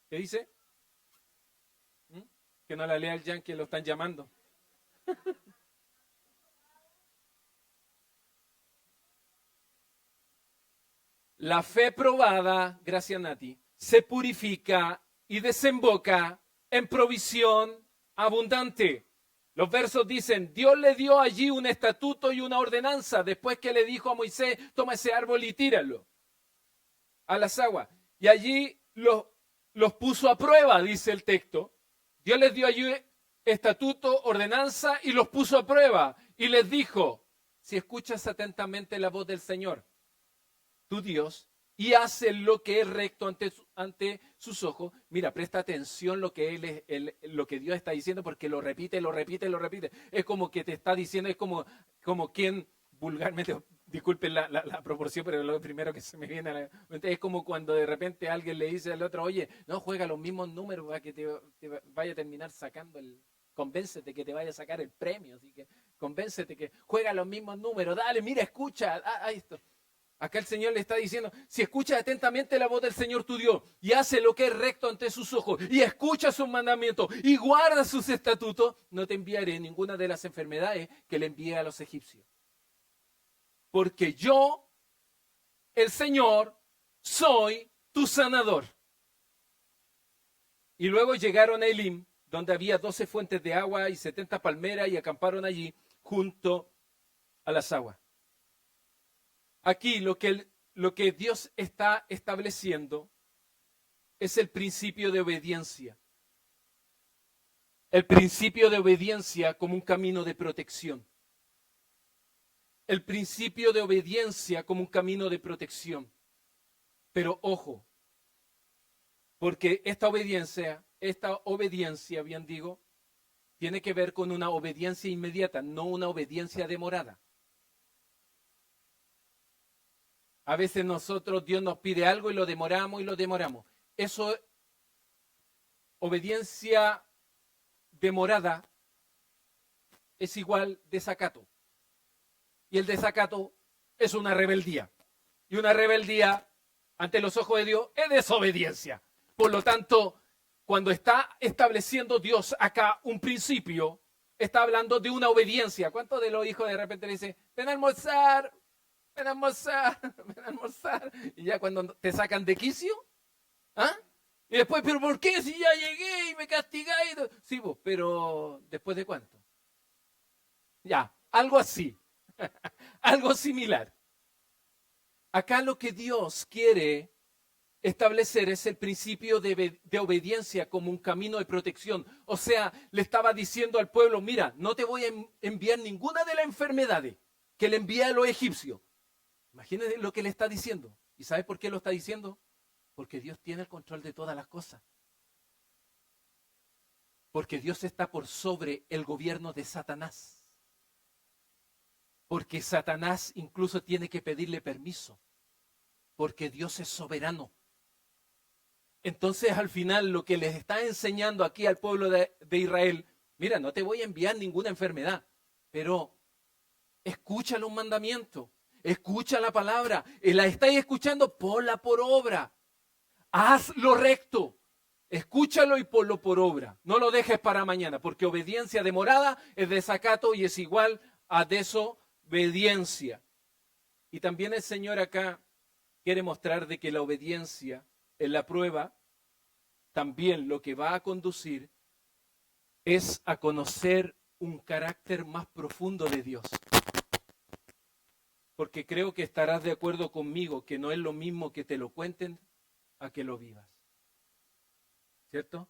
¿qué dice? Que no la lea el yankee, lo están llamando. La fe probada, gracias Nati, se purifica y desemboca en provisión abundante. Los versos dicen, Dios le dio allí un estatuto y una ordenanza después que le dijo a Moisés, toma ese árbol y tíralo a las aguas. Y allí los puso a prueba, dice el texto. Dios les dio allí estatuto, ordenanza y los puso a prueba. Y les dijo, si escuchas atentamente la voz del Señor, tu Dios, y hace lo que es recto ante sus ojos. Mira, presta atención lo que lo que Dios está diciendo, porque lo repite, lo repite, lo repite. Es como que te está diciendo, es como quien vulgarmente, disculpen la proporción, pero lo primero que se me viene a la mente es como cuando de repente alguien le dice al otro, oye, no juega los mismos números para que te vaya a terminar sacando convéncete que te vaya a sacar el premio, así que convéncete que juega los mismos números, dale, mira, escucha, esto. Acá el Señor le está diciendo, si escuchas atentamente la voz del Señor tu Dios y hace lo que es recto ante sus ojos y escucha sus mandamientos y guarda sus estatutos, no te enviaré ninguna de las enfermedades que le envié a los egipcios. Porque yo, el Señor, soy tu sanador. Y luego llegaron a Elim, donde había 12 fuentes de agua y 70 palmeras y acamparon allí junto a las aguas. Aquí lo que Dios está estableciendo es el principio de obediencia. El principio de obediencia como un camino de protección. El principio de obediencia como un camino de protección. Pero ojo, porque esta obediencia, bien digo, tiene que ver con una obediencia inmediata, no una obediencia demorada. A veces Dios nos pide algo y lo demoramos y lo demoramos. Eso, obediencia demorada, es igual desacato. Y el desacato es una rebeldía. Y una rebeldía ante los ojos de Dios es desobediencia. Por lo tanto, cuando está estableciendo Dios acá un principio, está hablando de una obediencia. ¿Cuántos de los hijos de repente le dicen, ven a almorzar? Ven a almorzar, ven a almorzar. Y ya cuando te sacan de quicio, y después, ¿pero por qué? Si ya llegué y me castigáis. Sí, vos, pero ¿después de cuánto? Ya, algo así. Algo similar. Acá lo que Dios quiere establecer es el principio de obediencia como un camino de protección. O sea, le estaba diciendo al pueblo, mira, no te voy a enviar ninguna de las enfermedades que le envié a los egipcios. Imagínense lo que le está diciendo. ¿Y sabe por qué lo está diciendo? Porque Dios tiene el control de todas las cosas. Porque Dios está por sobre el gobierno de Satanás. Porque Satanás incluso tiene que pedirle permiso. Porque Dios es soberano. Entonces al final lo que les está enseñando aquí al pueblo de Israel, mira, no te voy a enviar ninguna enfermedad. pero escucha los mandamientos, escucha la palabra, y la estáis escuchando, ponla por obra. Haz lo recto, escúchalo y ponlo por obra. No lo dejes para mañana, porque obediencia demorada es desacato y es igual a desobediencia. Y también el Señor acá quiere mostrar de que la obediencia en la prueba también lo que va a conducir es a conocer un carácter más profundo de Dios. Porque creo que estarás de acuerdo conmigo que no es lo mismo que te lo cuenten a que lo vivas. ¿Cierto?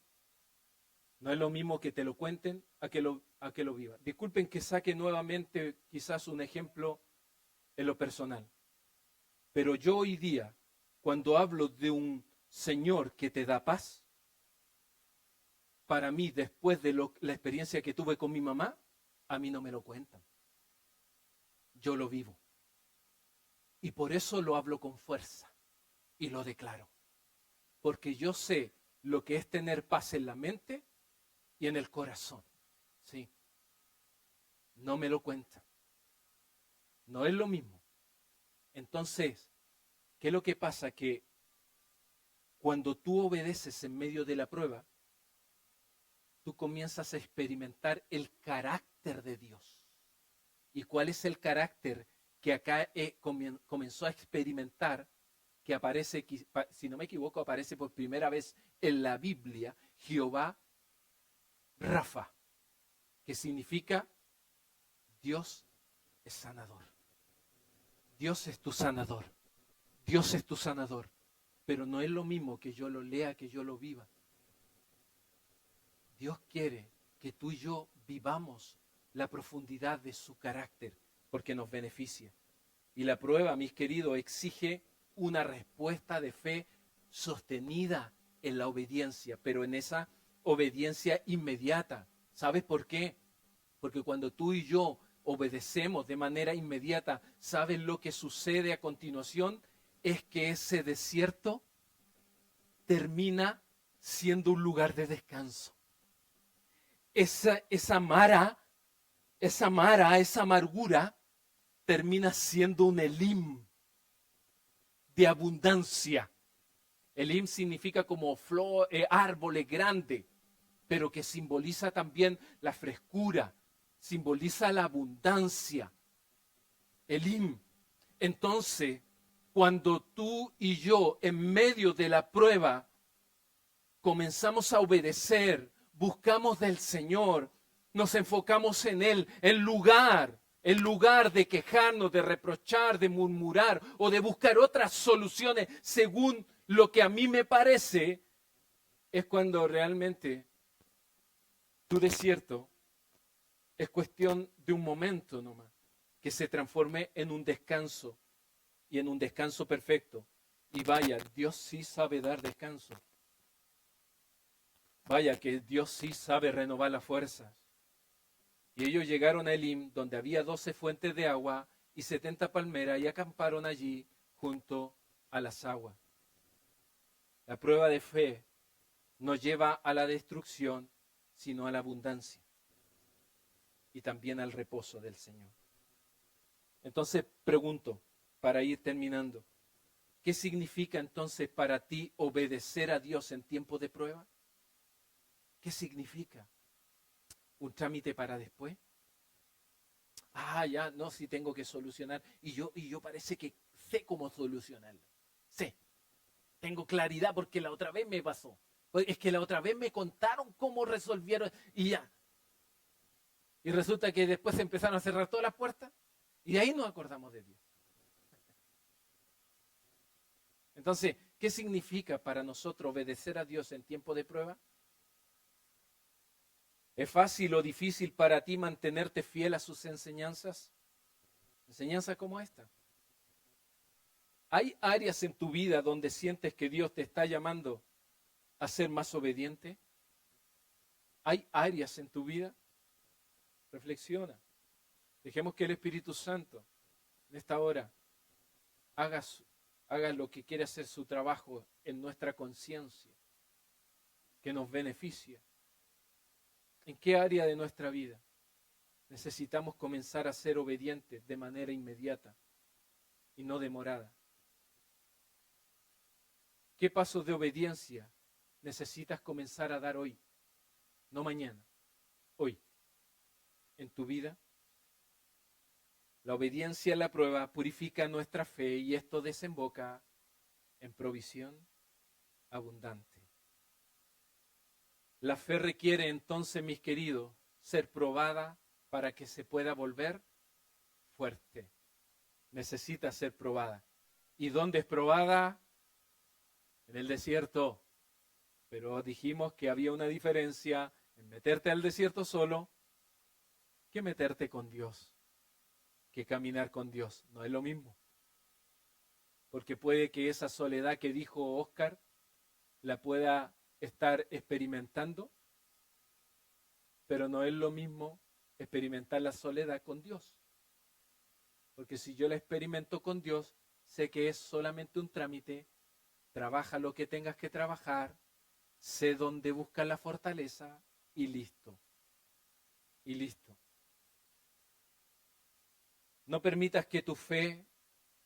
No es lo mismo que te lo cuenten a que lo vivas. Disculpen que saque nuevamente quizás un ejemplo en lo personal. Pero yo hoy día, cuando hablo de un Señor que te da paz, para mí, después de la experiencia que tuve con mi mamá, a mí no me lo cuentan. Yo lo vivo. Y por eso lo hablo con fuerza y lo declaro. Porque yo sé lo que es tener paz en la mente y en el corazón. Sí. No me lo cuentan. No es lo mismo. Entonces, ¿qué es lo que pasa? Que cuando tú obedeces en medio de la prueba, tú comienzas a experimentar el carácter de Dios. ¿Y cuál es el carácter que acá comenzó a experimentar? Que aparece, si no me equivoco, aparece por primera vez en la Biblia, Jehová Rafa, que significa Dios es sanador. Dios es tu sanador. Dios es tu sanador. Pero no es lo mismo que yo lo lea, que yo lo viva. Dios quiere que tú y yo vivamos la profundidad de su carácter, porque nos beneficia. Y la prueba, mis queridos, exige una respuesta de fe sostenida en la obediencia, pero en esa obediencia inmediata. ¿Sabes por qué? Porque cuando tú y yo obedecemos de manera inmediata, ¿sabes lo que sucede a continuación? Es que ese desierto termina siendo un lugar de descanso. Esa amargura, termina siendo un elim de abundancia. Elim significa como flor, árboles grandes, pero que simboliza también la frescura, simboliza la abundancia. Elim. Entonces, cuando tú y yo, en medio de la prueba, comenzamos a obedecer, buscamos del Señor, nos enfocamos en Él, en lugar de quejarnos, de reprochar, de murmurar o de buscar otras soluciones según lo que a mí me parece, es cuando realmente tu desierto es cuestión de un momento nomás, que se transforme en un descanso y en un descanso perfecto. Y vaya, Dios sí sabe dar descanso. Vaya que Dios sí sabe renovar las fuerzas. Y ellos llegaron a Elim, donde había 12 fuentes de agua y 70 palmeras, y acamparon allí junto a las aguas. La prueba de fe no lleva a la destrucción, sino a la abundancia. Y también al reposo del Señor. Entonces pregunto, para ir terminando, ¿qué significa entonces para ti obedecer a Dios en tiempo de prueba? ¿Qué significa? ¿Un trámite para después? Ya, no, si tengo que solucionar. Y yo parece que sé cómo solucionarlo. Sé. Tengo claridad porque la otra vez me pasó. Es que la otra vez me contaron cómo resolvieron y ya. Y resulta que después se empezaron a cerrar todas las puertas y de ahí nos acordamos de Dios. Entonces, ¿qué significa para nosotros obedecer a Dios en tiempo de prueba? ¿Es fácil o difícil para ti mantenerte fiel a sus enseñanzas? Enseñanzas como esta. ¿Hay áreas en tu vida donde sientes que Dios te está llamando a ser más obediente? ¿Hay áreas en tu vida? Reflexiona. Dejemos que el Espíritu Santo en esta hora haga lo que quiere hacer su trabajo en nuestra conciencia, que nos beneficia. ¿En qué área de nuestra vida necesitamos comenzar a ser obedientes de manera inmediata y no demorada. ¿Qué pasos de obediencia necesitas comenzar a dar hoy? No mañana, hoy, en tu vida. La obediencia a la prueba purifica nuestra fe y esto desemboca en provisión abundante. La fe requiere entonces, mis queridos, ser probada para que se pueda volver fuerte. Necesita ser probada. ¿Y dónde es probada? En el desierto. Pero dijimos que había una diferencia en meterte al desierto solo que meterte con Dios, que caminar con Dios. No es lo mismo. Porque puede que esa soledad que dijo Oscar la pueda estar experimentando, pero no es lo mismo experimentar la soledad con Dios. Porque si yo la experimento con Dios, sé que es solamente un trámite, trabaja lo que tengas que trabajar, sé dónde buscar la fortaleza y listo. Y listo. No permitas que tu fe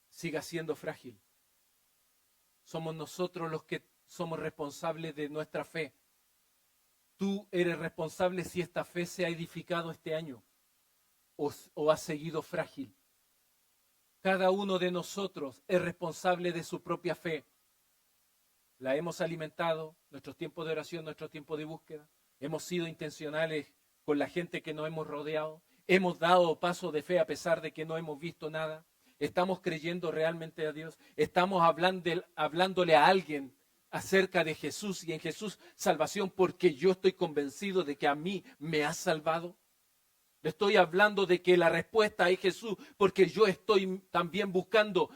siga siendo frágil. Somos nosotros los que somos responsables de nuestra fe. Tú eres responsable si esta fe se ha edificado este año o ha seguido frágil. Cada uno de nosotros es responsable de su propia fe. La hemos alimentado, nuestros tiempos de oración, nuestro tiempo de búsqueda. Hemos sido intencionales con la gente que nos hemos rodeado. Hemos dado pasos de fe a pesar de que no hemos visto nada. Estamos creyendo realmente a Dios. Estamos hablándole a alguien acerca de Jesús y en Jesús salvación porque yo estoy convencido de que a mí me ha salvado. Le estoy hablando de que la respuesta es Jesús porque yo estoy también buscando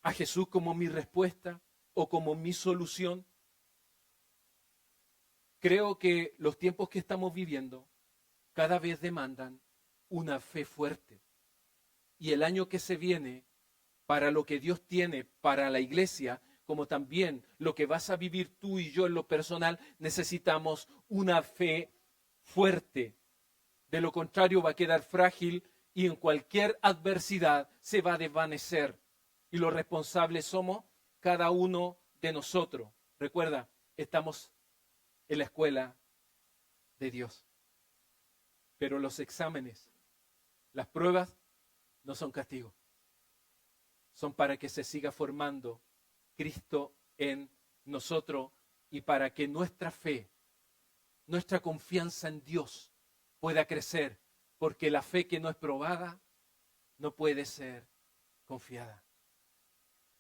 a Jesús como mi respuesta o como mi solución. Creo que los tiempos que estamos viviendo cada vez demandan una fe fuerte. Y el año que se viene, para lo que Dios tiene para la iglesia, como también lo que vas a vivir tú y yo en lo personal, necesitamos una fe fuerte. De lo contrario va a quedar frágil y en cualquier adversidad se va a desvanecer. Y los responsables somos cada uno de nosotros. Recuerda, estamos en la escuela de Dios. Pero los exámenes, las pruebas, no son castigo. Son para que se siga formando Cristo en nosotros y para que nuestra fe, nuestra confianza en Dios pueda crecer. Porque la fe que no es probada no puede ser confiada.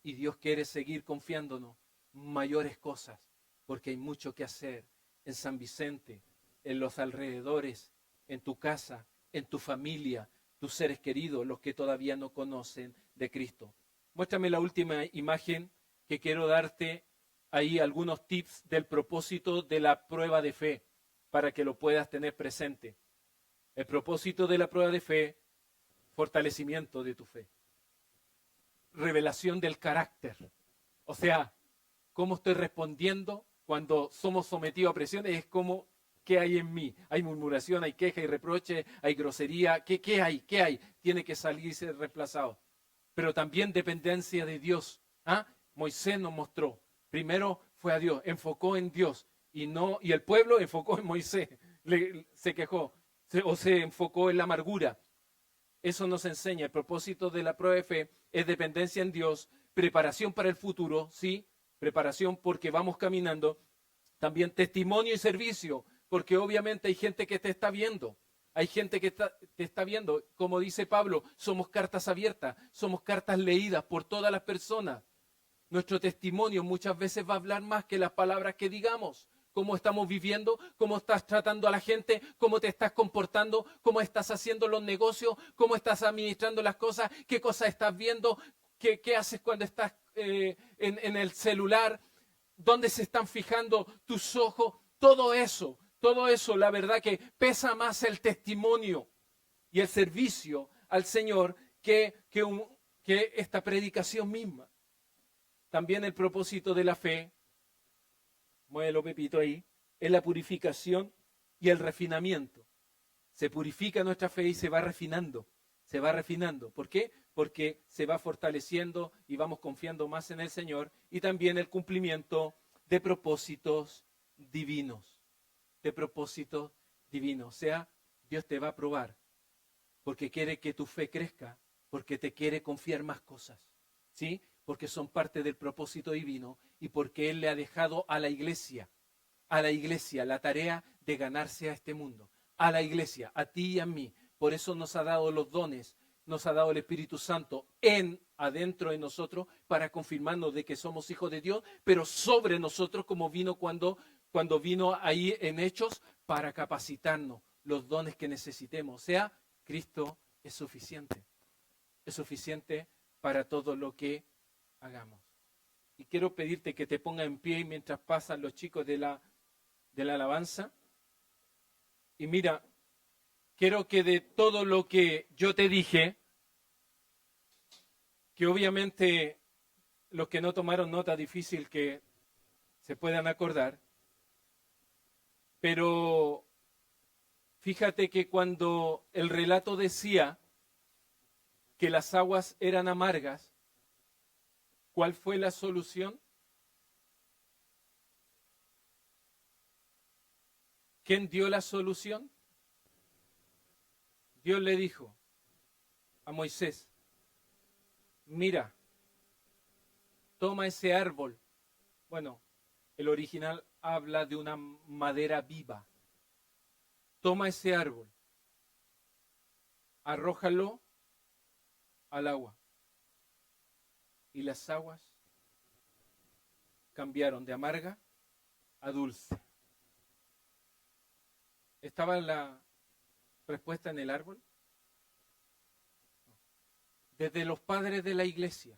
Y Dios quiere seguir confiándonos mayores cosas porque hay mucho que hacer en San Vicente, en los alrededores, en tu casa, en tu familia, tus seres queridos, los que todavía no conocen de Cristo. Muéstrame la última imagen que quiero darte ahí algunos tips del propósito de la prueba de fe para que lo puedas tener presente. El propósito de la prueba de fe, fortalecimiento de tu fe. Revelación del carácter. O sea, cómo estoy respondiendo cuando somos sometidos a presiones, es como ¿qué hay en mí? Hay murmuración, hay queja, hay reproche, hay grosería. ¿Qué hay? ¿Qué hay? Tiene que salir y ser reemplazado. Pero también dependencia de Dios. ¿Ah? Moisés nos mostró. Primero fue a Dios, enfocó en Dios y el pueblo enfocó en Moisés. Se quejó se enfocó en la amargura. Eso nos enseña. El propósito de la prueba de fe es dependencia en Dios, preparación para el futuro, sí, preparación porque vamos caminando. También testimonio y servicio, porque obviamente hay gente que te está viendo. Hay gente que te está viendo. Como dice Pablo, somos cartas abiertas, somos cartas leídas por todas las personas. Nuestro testimonio muchas veces va a hablar más que las palabras que digamos. Cómo estamos viviendo, cómo estás tratando a la gente, cómo te estás comportando, cómo estás haciendo los negocios, cómo estás administrando las cosas, qué cosas estás viendo, qué haces cuando estás en el celular, dónde se están fijando tus ojos, todo eso, la verdad que pesa más el testimonio y el servicio al Señor que esta predicación misma. También el propósito de la fe, muévelo Pepito ahí, es la purificación y el refinamiento. Se purifica nuestra fe y se va refinando. Se va refinando. ¿Por qué? Porque se va fortaleciendo y vamos confiando más en el Señor y también el cumplimiento de propósitos divinos. De propósitos divinos. O sea, Dios te va a probar porque quiere que tu fe crezca, porque te quiere confiar más cosas. ¿Sí? Porque son parte del propósito divino y porque Él le ha dejado a la iglesia la tarea de ganarse a este mundo, a la iglesia, a ti y a mí. Por eso nos ha dado los dones, nos ha dado el Espíritu Santo adentro de nosotros para confirmarnos de que somos hijos de Dios, pero sobre nosotros como vino cuando vino ahí en Hechos para capacitarnos los dones que necesitemos. O sea, Cristo es suficiente para todo lo que hagamos. Y quiero pedirte que te ponga en pie mientras pasan los chicos de la alabanza. Y mira, quiero que de todo lo que yo te dije, que obviamente los que no tomaron nota difícil que se puedan acordar, pero fíjate que cuando el relato decía que las aguas eran amargas, ¿cuál fue la solución? ¿Quién dio la solución? Dios le dijo a Moisés, mira, toma ese árbol. Bueno, el original habla de una madera viva. Toma ese árbol, arrójalo al agua. Y las aguas cambiaron de amarga a dulce. ¿Estaba la respuesta en el árbol? Desde los padres de la iglesia,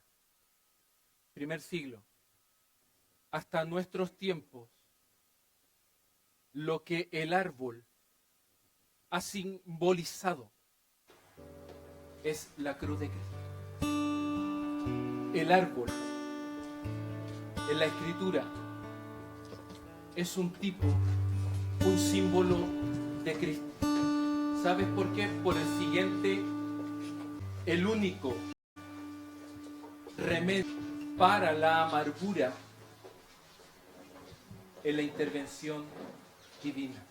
primer siglo, hasta nuestros tiempos, lo que el árbol ha simbolizado es la cruz de Cristo. El árbol en la Escritura es un símbolo de Cristo. ¿Sabes por qué? Por el siguiente, el único remedio para la amargura es la intervención divina.